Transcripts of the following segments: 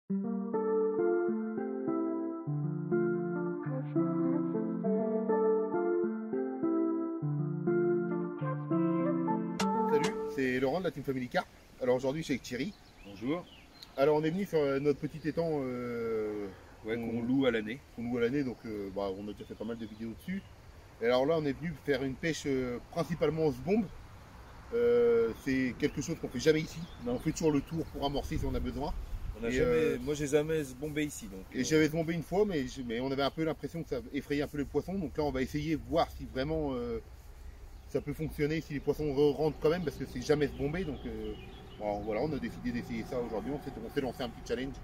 Salut, c'est Laurent de la Team Family Car. Alors aujourd'hui je suis avec Thierry. Bonjour. Alors on est venu sur notre petit étang Qu'on loue à l'année. Donc on a déjà fait pas mal de vidéos dessus. Et alors là on est venu faire une pêche principalement se bombe. C'est quelque chose qu'on fait jamais ici. On fait toujours le tour pour amorcer si on a besoin. Moi j'ai jamais bombé ici. Donc, et j'avais bombé une fois mais on avait un peu l'impression que ça effrayait un peu les poissons. Donc là on va essayer de voir si vraiment ça peut fonctionner, si les poissons rentrent quand même, parce que c'est jamais se bomber. Donc voilà, on a décidé d'essayer ça aujourd'hui. On s'est lancé un petit challenge.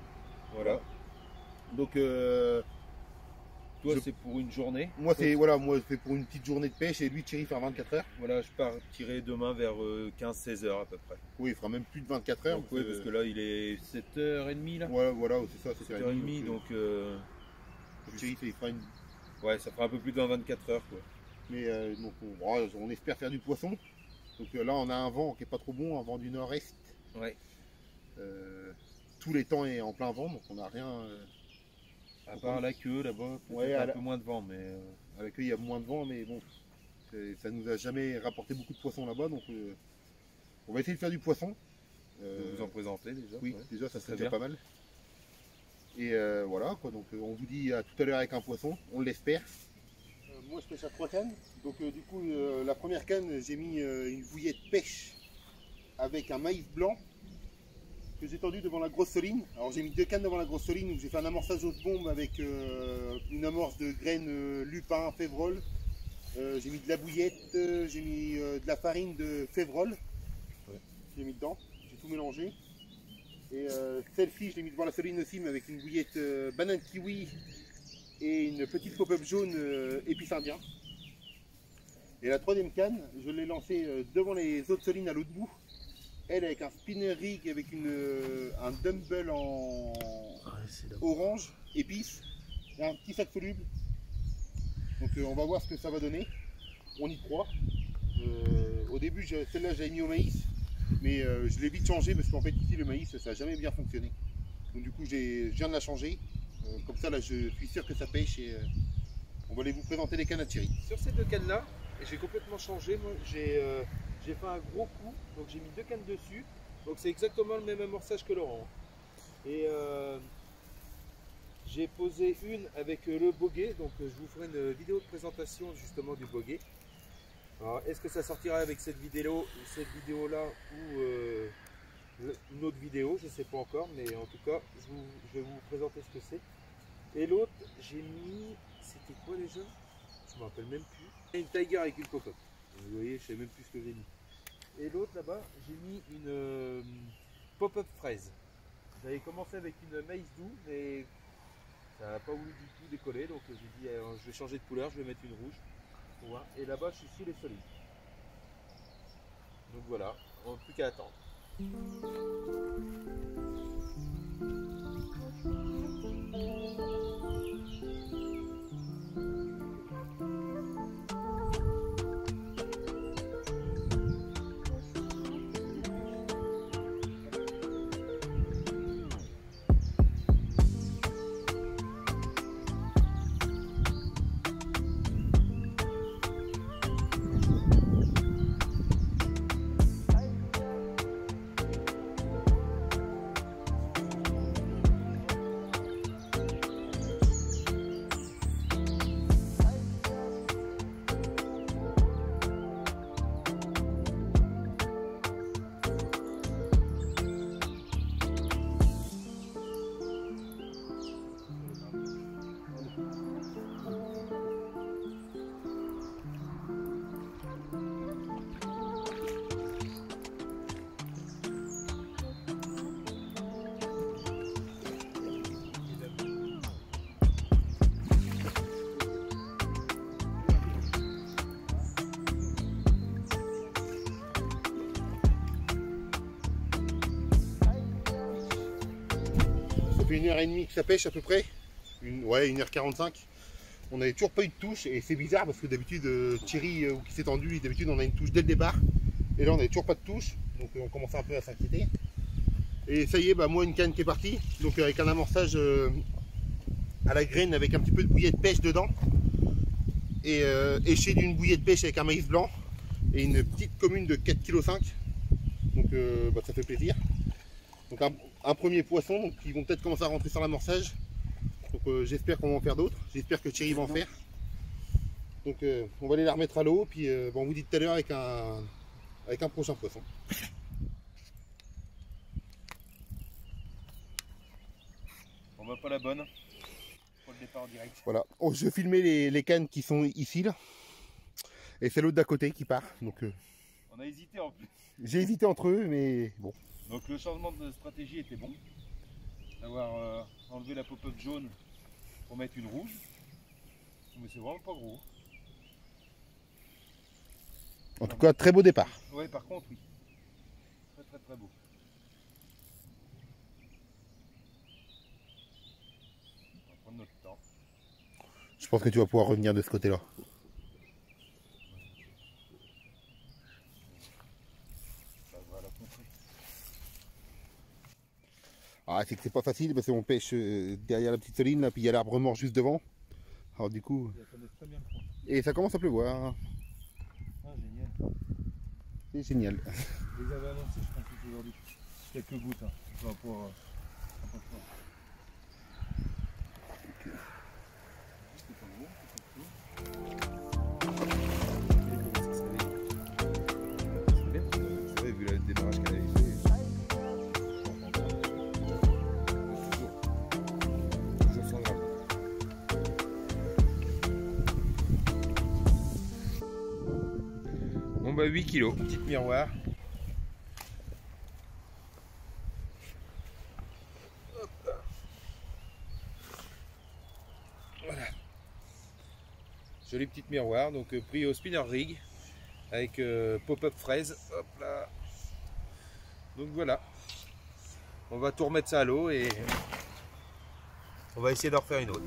Voilà. Donc toi c'est pour une journée. Moi c'est pour une petite journée de pêche, et lui Thierry faire 24 heures. Voilà, je pars tirer demain vers 15-16 heures à peu près. Oui, il fera même plus de 24 heures. Donc, oui, parce que là il est 7h30 là. Voilà, c'est ça, 7h30 donc Thierry il fera une. Ouais, ça fera un peu plus de 24 heures quoi. Mais donc on espère faire du poisson. Donc là on a un vent qui est pas trop bon, un vent du nord-est. Ouais. Tout l'étang est en plein vent, donc on n'a rien. À part la queue là-bas, un peu moins de vent, mais à la queue il y a moins de vent, mais bon, ça nous a jamais rapporté beaucoup de poissons là-bas, donc on va essayer de faire du poisson. vous en présenter déjà. Oui, ouais. déjà ça serait déjà pas mal. Et voilà quoi, donc on vous dit à tout à l'heure avec un poisson, on l'espère. Moi je pêche à 3 cannes, donc du coup la première canne j'ai mis une bouillette pêche avec un maïs blanc que j'ai tendu devant la grosse soline. Alors j'ai mis 2 cannes devant la grosse soline où j'ai fait un amorçage aux bombes avec une amorce de graines lupin, févrole. J'ai mis de la bouillette, j'ai mis de la farine de févrole. Ouais. J'ai mis dedans, j'ai tout mélangé. Et celle-ci je l'ai mis devant la soline aussi, mais avec une bouillette banane kiwi et une petite pop-up jaune épice indien. Et la troisième canne, je l'ai lancée devant les autres solines à l'autre bout. Elle avec un spinner rig avec un dumbbell en orange, épice, et un petit sac soluble. Donc on va voir ce que ça va donner. On y croit. Au début, celle-là j'avais mis au maïs, mais je l'ai vite changé parce qu'en fait ici le maïs ça n'a jamais bien fonctionné. Donc du coup je viens de la changer. Comme ça là je suis sûr que ça pêche, et on va aller vous présenter les cannes à Thierry. Sur ces 2 cannes là, j'ai complètement changé. Moi j'ai fait un gros coup, donc j'ai mis 2 cannes dessus, donc c'est exactement le même amorçage que Laurent. Et j'ai posé une avec le boguet, donc je vous ferai une vidéo de présentation justement du boguet. Alors est-ce que ça sortira avec cette vidéo là ou une autre vidéo, je ne sais pas encore, mais en tout cas je vais vous présenter ce que c'est. Et l'autre j'ai mis, c'était quoi déjà? Je me rappelle même plus. Une Tiger avec une cocotte. Vous voyez, je sais même plus ce que j'ai mis. Et l'autre là-bas, j'ai mis une pop-up fraise. J'avais commencé avec une maïs doux, mais ça n'a pas voulu du tout décoller. Donc j'ai dit, je vais changer de couleur, je vais mettre une rouge. Voilà. Et là-bas, je suis sous les solides. Donc voilà, on n'a plus qu'à attendre. fait 1h30 que ça pêche à peu près. Ouais, 1h45. On n'avait toujours pas eu de touche et c'est bizarre parce que d'habitude Thierry qui s'est tendu, d'habitude on a une touche dès le départ. Et là on n'avait toujours pas de touche, donc on commençait un peu à s'inquiéter. Et ça y est, bah, moi une canne qui est partie, donc avec un amorçage à la graine avec un petit peu de bouillie de pêche dedans. Et éché d'une bouillie de pêche avec un maïs blanc et une petite commune de 4,5 kg. Donc bah, ça fait plaisir. Donc un premier poisson, donc ils vont peut-être commencer à rentrer sur l'amorçage. Donc j'espère qu'on va en faire d'autres. J'espère que Thierry va en faire. Donc on va aller la remettre à l'eau, puis bah, on vous dit tout à l'heure avec un prochain poisson. On va pas la bonne. Pour le départ en direct. Voilà. Oh, je filmais les cannes qui sont ici là. Et c'est l'autre d'à côté qui part. Donc on a hésité en plus. j'ai hésité entre eux, mais bon. Donc le changement de stratégie était bon. D'avoir enlevé la pop-up jaune pour mettre une rouge. Mais c'est vraiment pas gros. En tout cas, très beau départ. Ouais, par contre, oui. Très beau. On va prendre notre temps. Je pense que tu vas pouvoir revenir de ce côté-là. Ça va la contrer. Ah, c'est que c'est pas facile parce qu'on pêche derrière la petite soline, là, puis il y a l'arbre mort juste devant. Alors du coup. Très bien le fond. Et ça commence à pleuvoir. Ah, génial. C'est génial. Je les avais annoncés, je pense, aujourd'hui. Quelques gouttes, hein. On va pouvoir. Vous avez vu le démarrage qu'elle avait fait. Toujours 100 grammes. Bon bah 8 kilos, petite miroir. Voilà. Jolie petite miroir, donc pris au spinner rig avec pop-up fraise. Hop là. Donc voilà. On va tout remettre ça à l'eau et on va essayer d'en refaire une autre.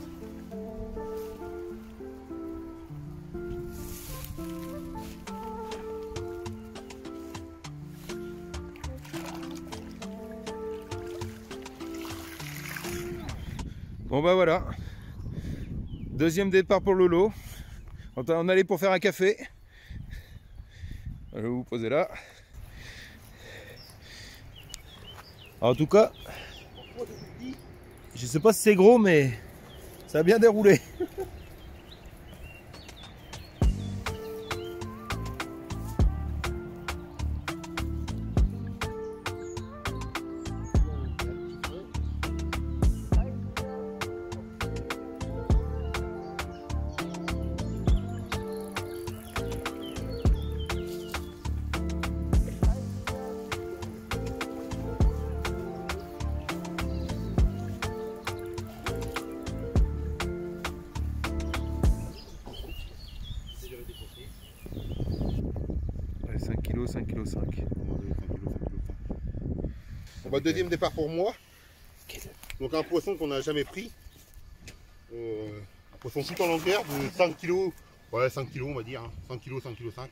Bon bah voilà, deuxième départ pour Lolo. On allait pour faire un café. Je vais vous poser là. En tout cas, je sais pas si c'est gros, mais ça a bien déroulé. Ouais, 5 kg, 5 kg 5. Bon, bah, deuxième départ pour moi. Donc un poisson qu'on n'a jamais pris. Un poisson tout en longueur de 5 kg. Ouais, 5 kg on va dire. Hein. 5 kg, 5 kg 5.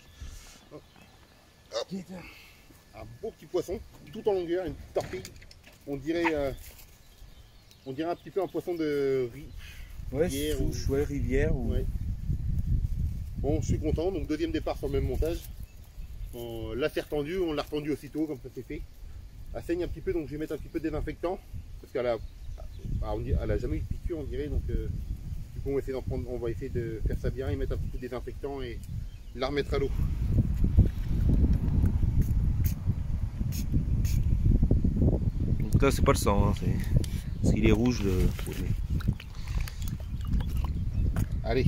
Hop. Hop. Un beau petit poisson, tout en longueur, une petite torpille. On dirait un petit peu un poisson de rivière. Souche, ouais, rivière. Ou... Ouais. Bon, je suis content. Donc deuxième départ sur le même montage. On l'a fait retendu, on l'a retendu aussitôt, comme ça c'est fait. Elle saigne un petit peu, donc je vais mettre un petit peu de désinfectant. Parce qu'elle a jamais eu de piqûre, on dirait. Donc du coup, on va essayer de faire ça bien et mettre un petit peu de désinfectant et la remettre à l'eau. Donc là, c'est pas le sang, hein, parce qu'il est rouge. Allez.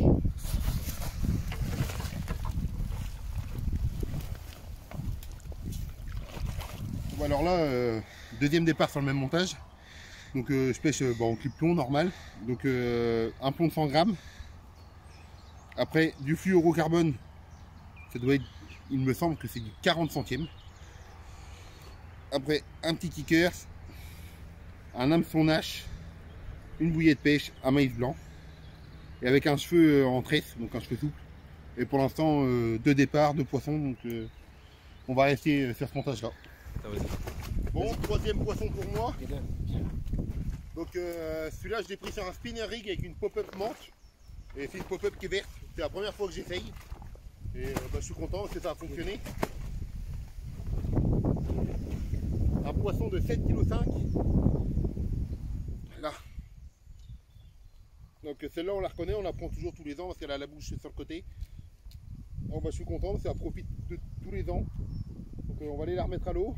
Bon, alors là, deuxième départ sur le même montage. Donc je pêche en clip plomb normal. Donc un plomb de 100 grammes. Après du fluorocarbone. Ça doit être, il me semble que c'est du 40 centièmes. Après un petit kicker, un hameçon Nash, une bouillie de pêche, un maïs blanc. Et avec un cheveu en tresse, donc un cheveu souple. Et pour l'instant, deux départs, deux poissons. Donc on va rester sur ce montage là. Ah ouais. Bon, troisième poisson pour moi. Donc celui-là je l'ai pris sur un spinner rig avec une pop-up manche. Et c'est une pop-up qui est verte. C'est la première fois que j'essaye. Et je suis content parce que ça a fonctionné. Un poisson de 7,5 kg. Là. Donc celle-là on la reconnaît, on la prend toujours tous les ans parce qu'elle a la bouche sur le côté. Bon, je suis content, ça profite de tous les ans. Donc on va aller la remettre à l'eau.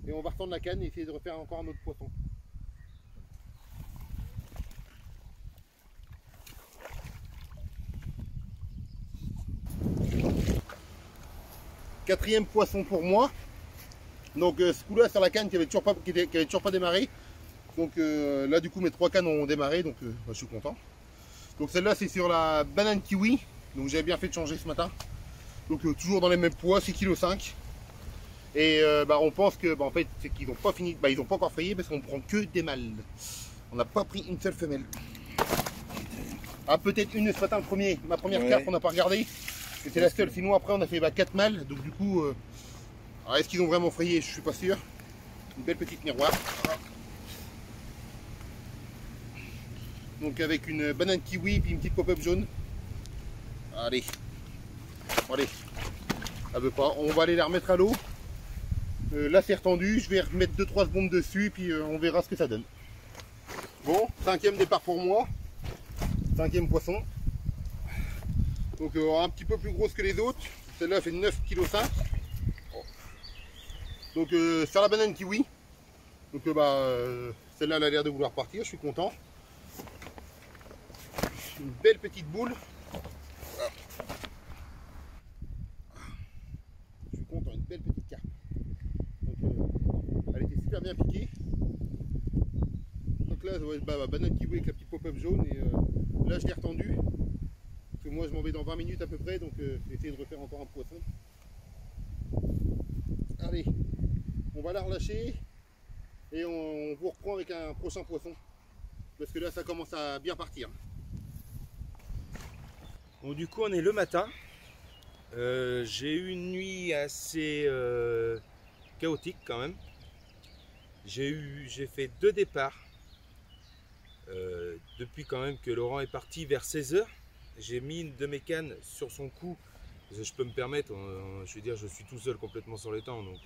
Et on va retendre la canne et essayer de refaire encore un autre poisson. Quatrième poisson pour moi. Donc ce coup-là sur la canne qui avait toujours pas démarré. Donc là du coup mes 3 cannes ont démarré, donc je suis content. Donc celle-là c'est sur la banane kiwi. Donc j'ai bien fait de changer ce matin. Donc toujours dans les mêmes poids, 6,5 kg. Et on pense que en fait c'est qu'ils n'ont pas fini, ils n'ont pas encore frayé parce qu'on prend que des mâles. On n'a pas pris une seule femelle. Ah peut-être une ce matin ma première carpe on n'a pas regardé. C'était la seule, sinon après on a fait 4 mâles, donc du coup, est-ce qu'ils ont vraiment frayé? Je suis pas sûr. Une belle petite miroir. Donc avec une banane kiwi puis une petite pop-up jaune. Allez, allez, elle veut pas. On va aller la remettre à l'eau. Là c'est retendu, je vais remettre 2-3 secondes dessus puis on verra ce que ça donne. Bon, 5e départ pour moi. 5e poisson. Donc un petit peu plus grosse que les autres. Celle-là fait 9,5 kg. Donc sur la banane kiwi. Donc celle-là elle a l'air de vouloir partir, je suis content. Une belle petite boule. Je suis content, une belle petite carpe. Donc elle était super bien piquée. Donc là ça va être banane kiwi avec la petite pop-up jaune et là je l'ai retendu. Parce que moi je m'en vais dans 20 minutes à peu près, donc essayer de refaire encore un poisson. Allez, on va la relâcher et on vous reprend avec un prochain poisson. Parce que là ça commence à bien partir. Bon, du coup on est le matin. J'ai eu une nuit assez chaotique quand même. J'ai fait 2 départs. Depuis quand même que Laurent est parti vers 16 h. J'ai mis une de mes cannes sur son cou, parce que je peux me permettre, je veux dire, je suis tout seul complètement sur les temps, donc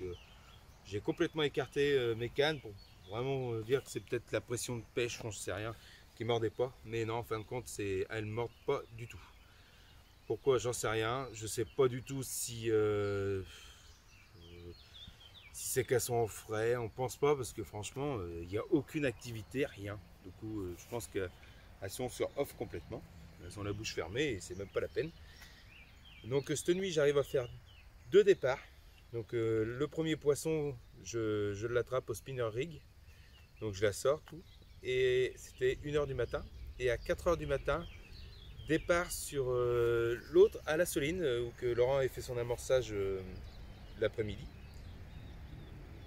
j'ai complètement écarté mes cannes pour vraiment dire que c'est peut-être la pression de pêche, je ne sais rien, qui ne mordait pas, mais non, en fin de compte, elles ne mordent pas du tout. Pourquoi? J'en sais rien, je ne sais pas du tout si c'est qu'elles sont en frais, on ne pense pas, parce que franchement, il n'y a aucune activité, rien. Du coup, je pense qu'elles sont sur off complètement. Elles ont la bouche fermée et c'est même pas la peine. Donc cette nuit j'arrive à faire 2 départs. Donc le premier poisson je l'attrape au spinner rig. Donc je la sors tout. Et c'était 1 h du matin. Et à 4 h du matin, départ sur l'autre à la Soline où que Laurent avait fait son amorçage l'après-midi.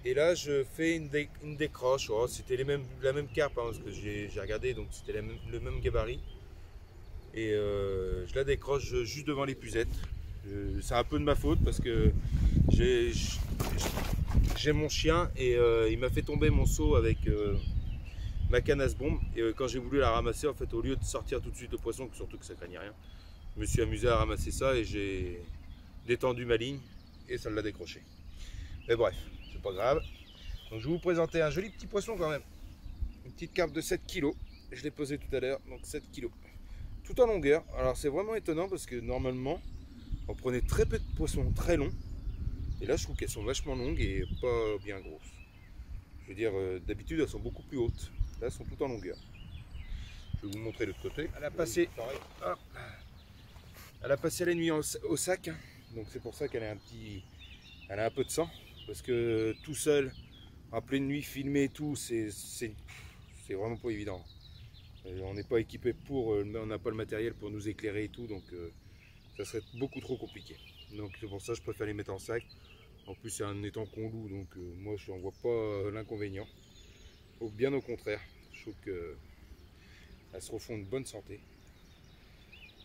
Et là je fais une décroche. Oh, c'était la même carpe hein, parce que j'ai regardé, donc c'était le même gabarit. Et je la décroche juste devant l'épuisette. C'est un peu de ma faute parce que j'ai mon chien et il m'a fait tomber mon seau avec ma canne à bombe. Et quand j'ai voulu la ramasser, en fait, au lieu de sortir tout de suite le poisson, surtout que ça craignait rien, je me suis amusé à ramasser ça et j'ai détendu ma ligne et ça l'a décroché. Mais bref, c'est pas grave. Donc je vais vous présenter un joli petit poisson quand même. Une petite carpe de 7 kg. Je l'ai posé tout à l'heure, donc 7 kg. Tout en longueur. Alors c'est vraiment étonnant parce que normalement on prenait très peu de poissons très longs et là je trouve qu'elles sont vachement longues et pas bien grosses. Je veux dire d'habitude elles sont beaucoup plus hautes. Là elles sont toutes en longueur. Je vais vous montrer l'autre côté. Elle a passé, elle a passé la nuit au sac, hein. Donc c'est pour ça qu'elle a elle a un peu de sang parce que tout seul en pleine nuit filmer et tout c'est vraiment pas évident. On n'est pas équipé pour, on n'a pas le matériel pour nous éclairer et tout, donc ça serait beaucoup trop compliqué. Donc c'est pour ça que je préfère les mettre en sac. En plus c'est un étang qu'on loue, donc moi je n'en vois pas l'inconvénient. Bien au contraire, je trouve qu'elles se refont une bonne santé.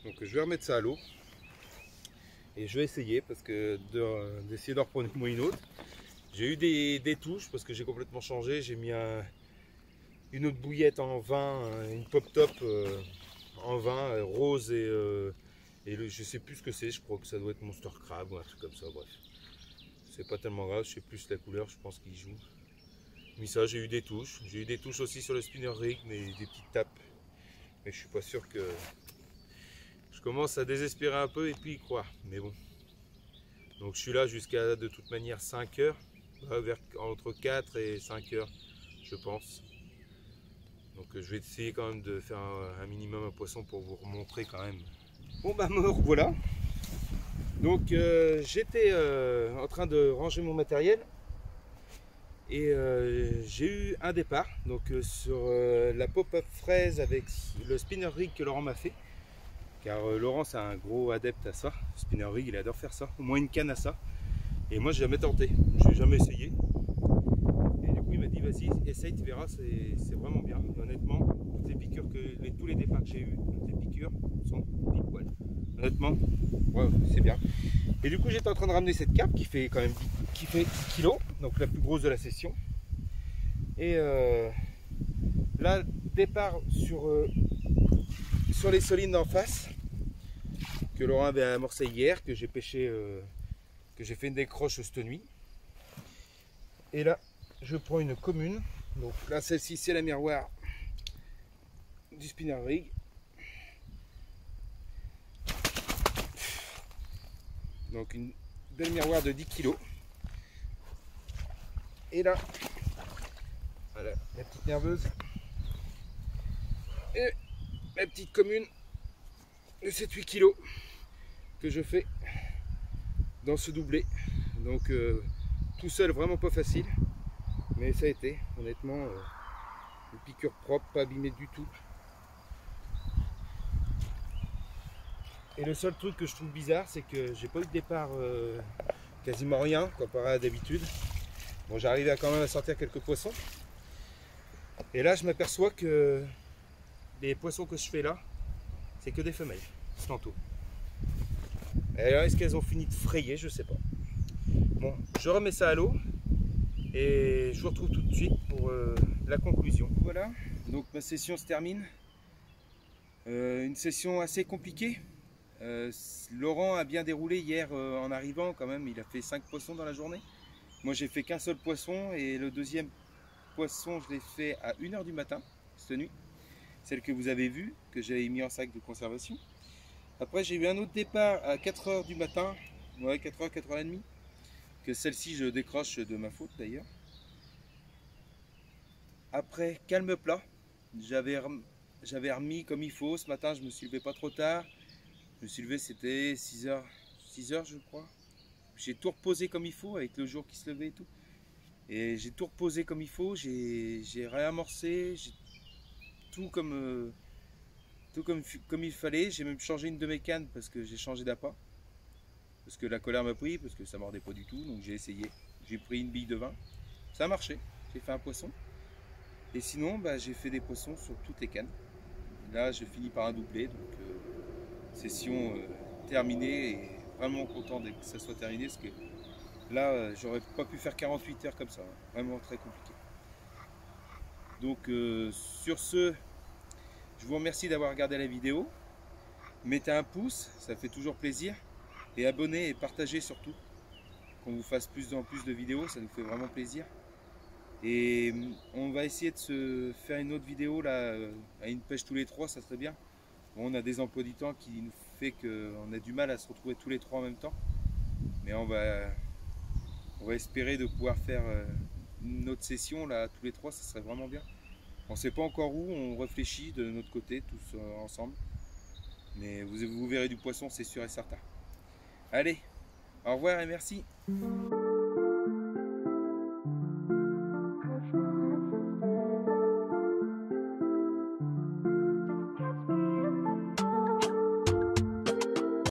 Donc je vais remettre ça à l'eau. Et je vais essayer parce que d'essayer d'en reprendre une autre. J'ai eu des touches parce que j'ai complètement changé. J'ai mis une autre bouillette en vin, une pop top en vin rose et je sais plus ce que c'est. Je crois que ça doit être Monster Crab ou un truc comme ça. Bref, c'est pas tellement grave. Je sais plus la couleur. Je pense qu'il joue. Mais ça, j'ai eu des touches. J'ai eu des touches aussi sur le spinner rig, mais des petites tapes. Mais je suis pas sûr que je commence à désespérer un peu et puis y croire. Mais bon. Donc je suis là jusqu'à de toute manière 5 heures. Vers entre 4 et 5 heures, je pense. Donc je vais essayer quand même de faire un minimum à poisson pour vous remontrer quand même. Bon bah me revoilà. Donc j'étais en train de ranger mon matériel et j'ai eu un départ donc sur la pop-up fraise avec le spinner rig que Laurent m'a fait. Car Laurent c'est un gros adepte à ça, spinner rig, il adore faire ça, au moins une canne à ça. Et moi j'ai jamais tenté, je n'ai jamais essayé. Et du coup il m'a dit vas-y essaye, tu verras, c'est vraiment bien. Et honnêtement, toutes les piqûres tous les départs que j'ai eu, toutes les piqûres sont pile poil. Honnêtement, ouais, c'est bien. Et du coup j'étais en train de ramener cette carpe qui fait quand même 10 kg, donc la plus grosse de la session. Et là, départ sur les solines d'en face, que Laurent avait amorcé hier, que j'ai pêché, que j'ai fait une décroche cette nuit. Et là, je prends une commune. Donc là, celle-ci, c'est la miroir du spinner rig. Donc une belle miroir de 10 kg. Et là, voilà, la petite nerveuse. Et la petite commune de 7-8 kg que je fais dans ce doublé. Donc tout seul, vraiment pas facile, mais ça a été honnêtement une piqûre propre, pas abîmée du tout. Et le seul truc que je trouve bizarre, c'est que j'ai pas eu de départ quasiment rien comparé à d'habitude. Bon, j'arrivais quand même à sortir quelques poissons. Et là, je m'aperçois que les poissons que je fais là, c'est que des femelles, tantôt. Et alors, est-ce qu'elles ont fini de frayer? Je sais pas. Bon, je remets ça à l'eau et je vous retrouve tout de suite pour la conclusion. Voilà, donc ma session se termine. Une session assez compliquée. Laurent a bien déroulé hier en arrivant quand même. Il a fait 5 poissons dans la journée. Moi, j'ai fait qu'un seul poisson et le deuxième poisson, je l'ai fait à 1 h du matin, cette nuit. Celle que vous avez vue, que j'avais mis en sac de conservation. Après, j'ai eu un autre départ à 4 h du matin, ouais, 4 h, 4 h 30, que celle-ci, je décroche de ma faute d'ailleurs. Après, calme plat, j'avais remis comme il faut. Ce matin, je me suis levé pas trop tard. Je me suis levé, c'était 6 h je crois. J'ai tout reposé comme il faut avec le jour qui se levait et tout. Et j'ai tout reposé comme il faut, j'ai réamorcé, j'ai tout comme il fallait. J'ai même changé une de mes cannes parce que j'ai changé d'appât. Parce que la colère m'a pris, parce que ça mordait pas du tout. Donc j'ai essayé. J'ai pris une bille de vin. Ça a marché. J'ai fait un poisson. Et sinon, bah, j'ai fait des poissons sur toutes les cannes. Là, je finis par un doublé. Donc session terminée. Et vraiment content que ça soit terminé. Parce que là, j'aurais pas pu faire 48 heures comme ça. Vraiment très compliqué. Donc sur ce, je vous remercie d'avoir regardé la vidéo. Mettez un pouce, ça fait toujours plaisir. Et abonnez et partagez surtout. Qu'on vous fasse plus en plus de vidéos, ça nous fait vraiment plaisir. Et on va essayer de se faire une autre vidéo là, à une pêche tous les 3, ça serait bien. Bon, on a des emplois du temps qui nous fait qu'on a du mal à se retrouver tous les 3 en même temps. Mais on va espérer de pouvoir faire une autre session là tous les 3, ça serait vraiment bien. On ne sait pas encore où, on réfléchit de notre côté tous ensemble. Mais vous verrez du poisson, c'est sûr et certain. Allez, au revoir et merci.